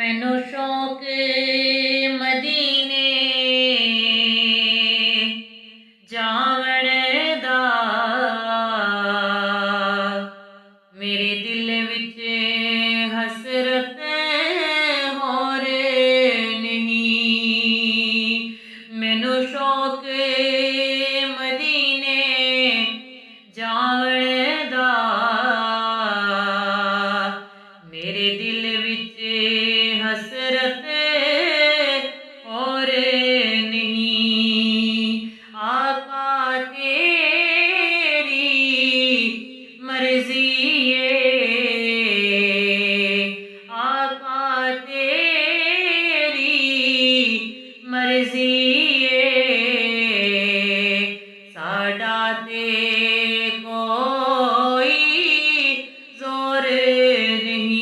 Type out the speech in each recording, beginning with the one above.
मैनू शौक मदीने जावण दा, मेरे दिल विच हसरत होर नहीं। मैनू शौक मदीने जावण दा, मेरे दिल विच हसरत और नहीं। आका तेरी मर्जी आका तेरी मर्जी साडा ते कोई जोर नहीं।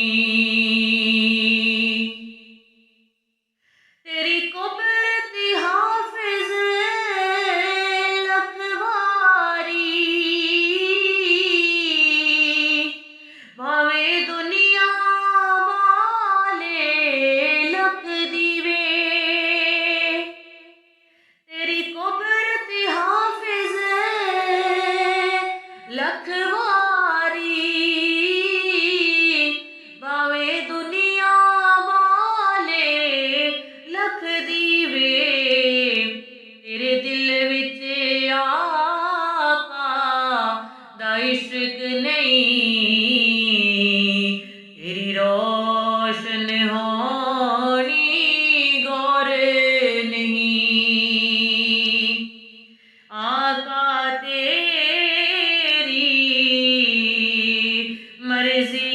तेरी कुदरत हाफिज लखवारी, भावे दुनिया वाले लख दीवे। तेरी कुदरत हाफिज लखवारी, भावे दुनिया वाले लख दीवे। तेरे दिल विच आका दा इश्क नहीं, तेरी रोशन होनी गौर नहीं। आका तेरी मर्जी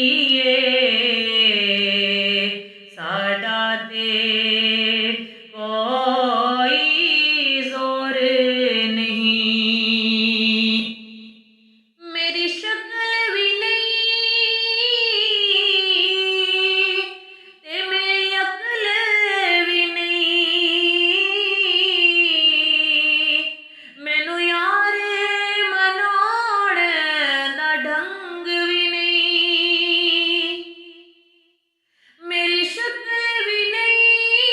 साडा ते कोई जोर नहीं। मेरी शक्ल भी नहीं ते मेरी अकल भी नहीं, मैनू यार मनाउण दा ढंग भी नहीं। मेरी शक्ल भी नहीं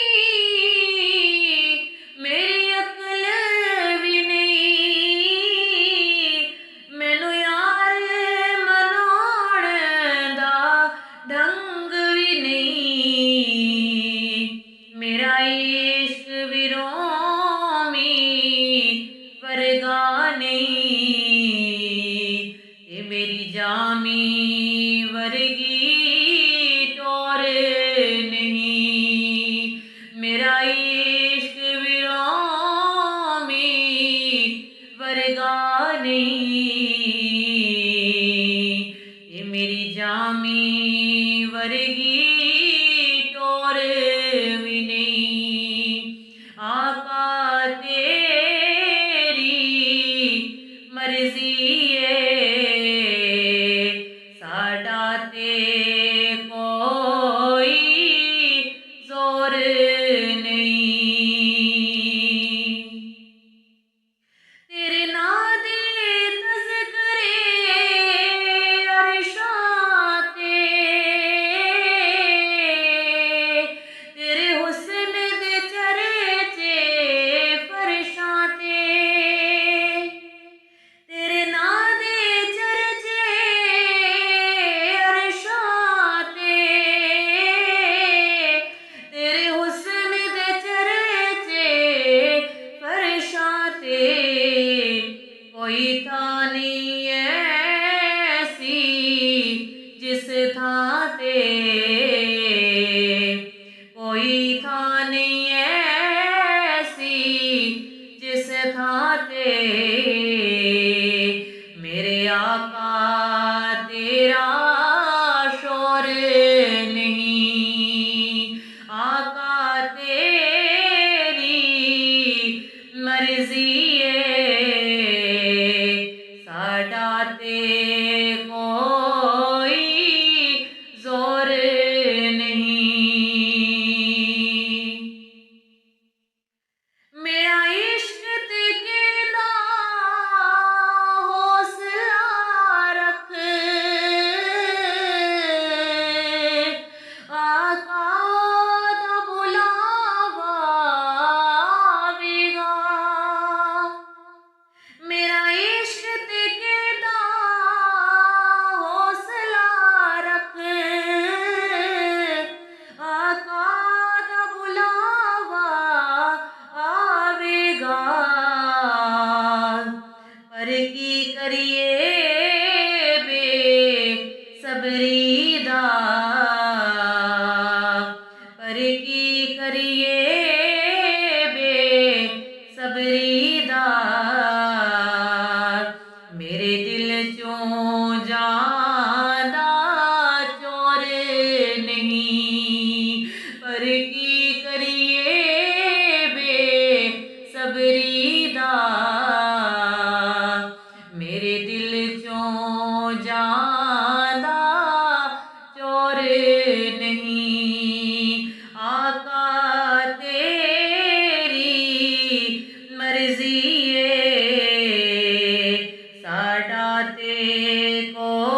ਸਾਡਾ ਤੇ ਕੋ